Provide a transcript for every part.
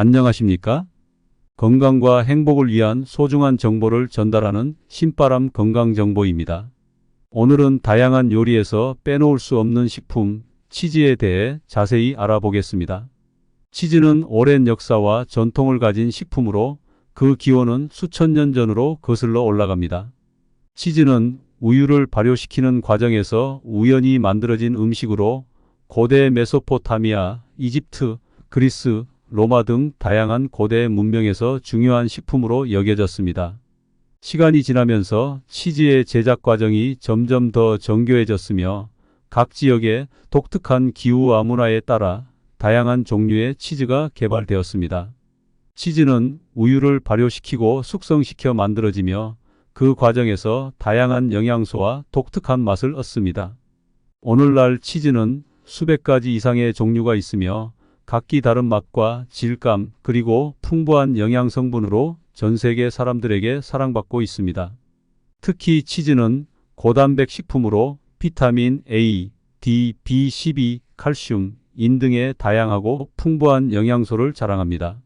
안녕하십니까? 건강과 행복을 위한 소중한 정보를 전달하는 신바람 건강정보입니다. 오늘은 다양한 요리에서 빼놓을 수 없는 식품, 치즈에 대해 자세히 알아보겠습니다. 치즈는 오랜 역사와 전통을 가진 식품으로 그 기원은 수천 년 전으로 거슬러 올라갑니다. 치즈는 우유를 발효시키는 과정에서 우연히 만들어진 음식으로 고대 메소포타미아, 이집트, 그리스, 로마 등 다양한 고대 문명에서 중요한 식품으로 여겨졌습니다. 시간이 지나면서 치즈의 제작 과정이 점점 더 정교해졌으며 각 지역의 독특한 기후와 문화에 따라 다양한 종류의 치즈가 개발되었습니다. 치즈는 우유를 발효시키고 숙성시켜 만들어지며 그 과정에서 다양한 영양소와 독특한 맛을 얻습니다. 오늘날 치즈는 수백 가지 이상의 종류가 있으며 각기 다른 맛과 질감 그리고 풍부한 영양 성분으로 전 세계 사람들에게 사랑받고 있습니다. 특히 치즈는 고단백 식품으로 비타민 A, D, B12, 칼슘, 인 등의 다양하고 풍부한 영양소를 자랑합니다.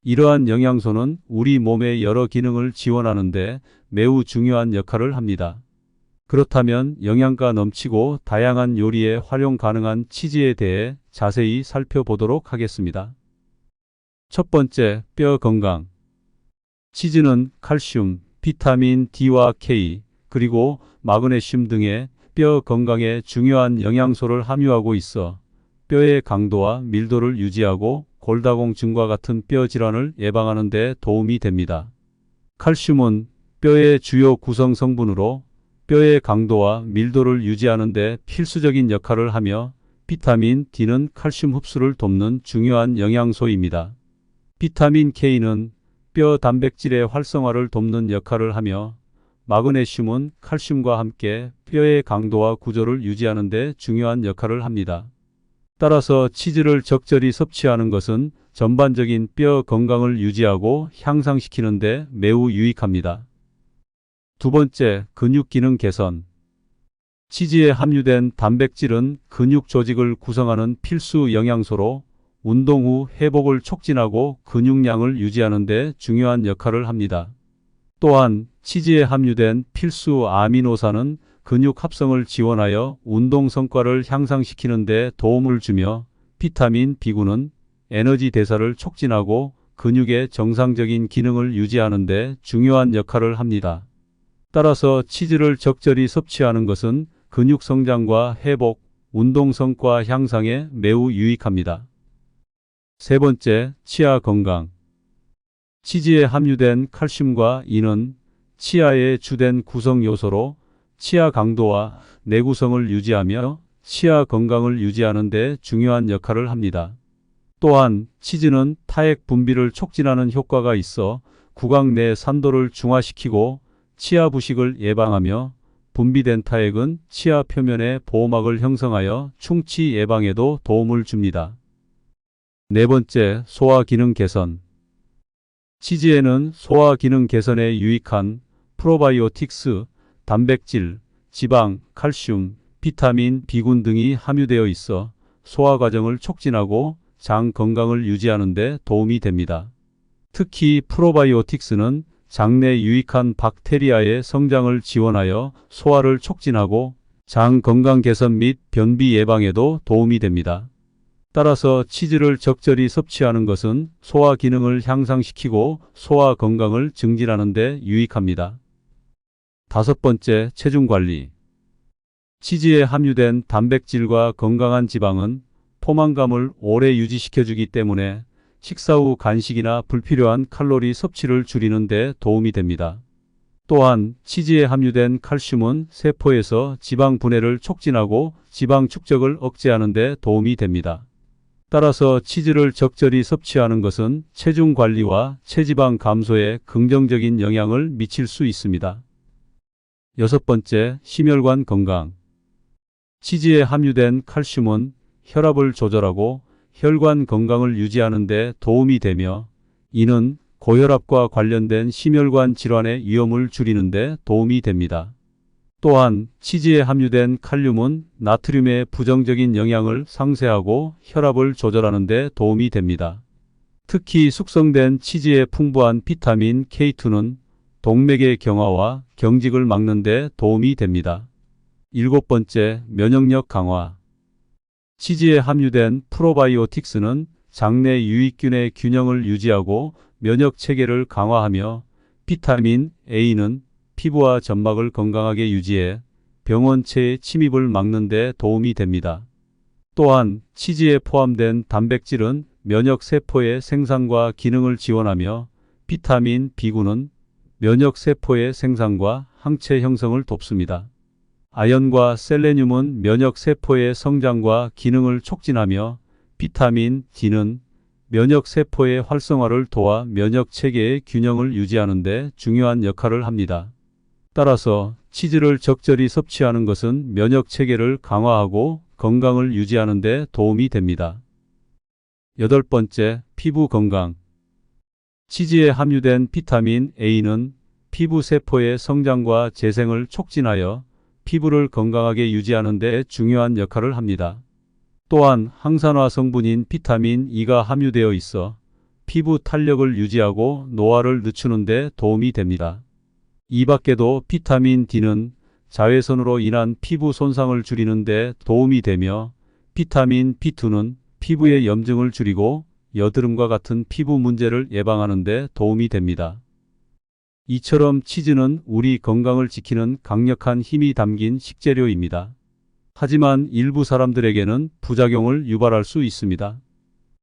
이러한 영양소는 우리 몸의 여러 기능을 지원하는 데 매우 중요한 역할을 합니다. 그렇다면 영양가 넘치고 다양한 요리에 활용 가능한 치즈에 대해 자세히 살펴보도록 하겠습니다. 첫 번째, 뼈 건강. 치즈는 칼슘, 비타민 D와 K, 그리고 마그네슘 등의 뼈 건강에 중요한 영양소를 함유하고 있어 뼈의 강도와 밀도를 유지하고 골다공증과 같은 뼈 질환을 예방하는 데 도움이 됩니다. 칼슘은 뼈의 주요 구성 성분으로 뼈의 강도와 밀도를 유지하는 데 필수적인 역할을 하며 비타민 D는 칼슘 흡수를 돕는 중요한 영양소입니다. 비타민 K는 뼈 단백질의 활성화를 돕는 역할을 하며 마그네슘은 칼슘과 함께 뼈의 강도와 구조를 유지하는 데 중요한 역할을 합니다. 따라서 치즈를 적절히 섭취하는 것은 전반적인 뼈 건강을 유지하고 향상시키는 데 매우 유익합니다. 두 번째, 근육 기능 개선. 치즈에 함유된 단백질은 근육 조직을 구성하는 필수 영양소로 운동 후 회복을 촉진하고 근육량을 유지하는 데 중요한 역할을 합니다. 또한 치즈에 함유된 필수 아미노산은 근육 합성을 지원하여 운동 성과를 향상시키는 데 도움을 주며 비타민 B군은 에너지 대사를 촉진하고 근육의 정상적인 기능을 유지하는 데 중요한 역할을 합니다. 따라서 치즈를 적절히 섭취하는 것은 근육 성장과 회복, 운동 성과 향상에 매우 유익합니다. 세 번째, 치아 건강. 치즈에 함유된 칼슘과 인은 치아의 주된 구성 요소로 치아 강도와 내구성을 유지하며 치아 건강을 유지하는 데 중요한 역할을 합니다. 또한 치즈는 타액 분비를 촉진하는 효과가 있어 구강 내 산도를 중화시키고 치아 부식을 예방하며 분비된 타액은 치아 표면에 보호막을 형성하여 충치 예방에도 도움을 줍니다. 네 번째, 소화 기능 개선. 치즈에는 소화 기능 개선에 유익한 프로바이오틱스, 단백질, 지방, 칼슘, 비타민 B군 등이 함유되어 있어 소화 과정을 촉진하고 장 건강을 유지하는 데 도움이 됩니다. 특히 프로바이오틱스는 장내 유익한 박테리아의 성장을 지원하여 소화를 촉진하고 장 건강 개선 및 변비 예방에도 도움이 됩니다. 따라서 치즈를 적절히 섭취하는 것은 소화 기능을 향상시키고 소화 건강을 증진하는 데 유익합니다. 다섯 번째, 체중 관리. 치즈에 함유된 단백질과 건강한 지방은 포만감을 오래 유지시켜주기 때문에 식사 후 간식이나 불필요한 칼로리 섭취를 줄이는 데 도움이 됩니다. 또한 치즈에 함유된 칼슘은 세포에서 지방 분해를 촉진하고 지방 축적을 억제하는 데 도움이 됩니다. 따라서 치즈를 적절히 섭취하는 것은 체중 관리와 체지방 감소에 긍정적인 영향을 미칠 수 있습니다. 여섯 번째, 심혈관 건강. 치즈에 함유된 칼슘은 혈압을 조절하고 혈관 건강을 유지하는 데 도움이 되며 이는 고혈압과 관련된 심혈관 질환의 위험을 줄이는 데 도움이 됩니다. 또한 치즈에 함유된 칼륨은 나트륨의 부정적인 영향을 상쇄하고 혈압을 조절하는 데 도움이 됩니다. 특히 숙성된 치즈의 풍부한 비타민 K2는 동맥의 경화와 경직을 막는 데 도움이 됩니다. 일곱 번째, 면역력 강화. 치즈에 함유된 프로바이오틱스는 장내 유익균의 균형을 유지하고 면역 체계를 강화하며 비타민 A는 피부와 점막을 건강하게 유지해 병원체의 침입을 막는 데 도움이 됩니다. 또한 치즈에 포함된 단백질은 면역 세포의 생산과 기능을 지원하며 비타민 B군은 면역 세포의 생산과 항체 형성을 돕습니다. 아연과 셀레늄은 면역 세포의 성장과 기능을 촉진하며 비타민 D는 면역 세포의 활성화를 도와 면역 체계의 균형을 유지하는 데 중요한 역할을 합니다. 따라서 치즈를 적절히 섭취하는 것은 면역 체계를 강화하고 건강을 유지하는 데 도움이 됩니다. 여덟 번째, 피부 건강. 치즈에 함유된 비타민 A는 피부 세포의 성장과 재생을 촉진하여 피부를 건강하게 유지하는 데 중요한 역할을 합니다. 또한 항산화 성분인 비타민 E가 함유되어 있어 피부 탄력을 유지하고 노화를 늦추는 데 도움이 됩니다. 이 밖에도 비타민 D는 자외선으로 인한 피부 손상을 줄이는 데 도움이 되며 비타민 B2는 피부의 염증을 줄이고 여드름과 같은 피부 문제를 예방하는 데 도움이 됩니다. 이처럼 치즈는 우리 건강을 지키는 강력한 힘이 담긴 식재료입니다. 하지만 일부 사람들에게는 부작용을 유발할 수 있습니다.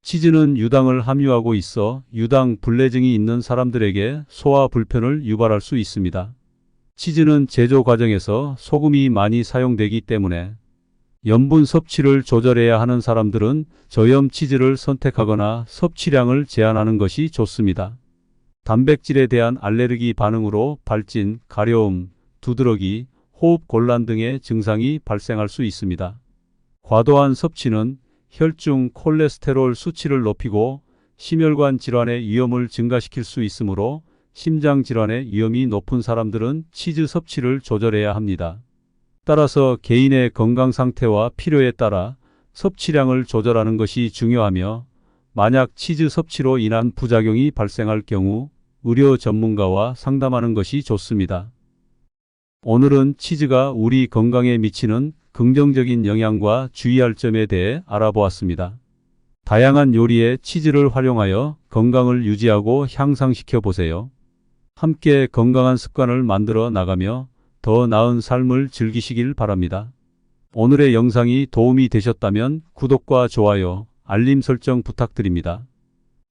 치즈는 유당을 함유하고 있어 유당 불내증이 있는 사람들에게 소화 불편을 유발할 수 있습니다. 치즈는 제조 과정에서 소금이 많이 사용되기 때문에 염분 섭취를 조절해야 하는 사람들은 저염 치즈를 선택하거나 섭취량을 제한하는 것이 좋습니다. 단백질에 대한 알레르기 반응으로 발진, 가려움, 두드러기, 호흡 곤란 등의 증상이 발생할 수 있습니다. 과도한 섭취는 혈중 콜레스테롤 수치를 높이고 심혈관 질환의 위험을 증가시킬 수 있으므로 심장 질환의 위험이 높은 사람들은 치즈 섭취를 조절해야 합니다. 따라서 개인의 건강 상태와 필요에 따라 섭취량을 조절하는 것이 중요하며 만약 치즈 섭취로 인한 부작용이 발생할 경우 의료 전문가와 상담하는 것이 좋습니다. 오늘은 치즈가 우리 건강에 미치는 긍정적인 영향과 주의할 점에 대해 알아보았습니다. 다양한 요리에 치즈를 활용하여 건강을 유지하고 향상시켜 보세요. 함께 건강한 습관을 만들어 나가며 더 나은 삶을 즐기시길 바랍니다. 오늘의 영상이 도움이 되셨다면 구독과 좋아요, 알림 설정 부탁드립니다.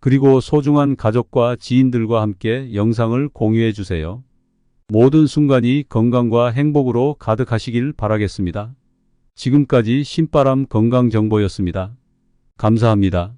그리고 소중한 가족과 지인들과 함께 영상을 공유해 주세요. 모든 순간이 건강과 행복으로 가득하시길 바라겠습니다. 지금까지 신바람 건강정보였습니다. 감사합니다.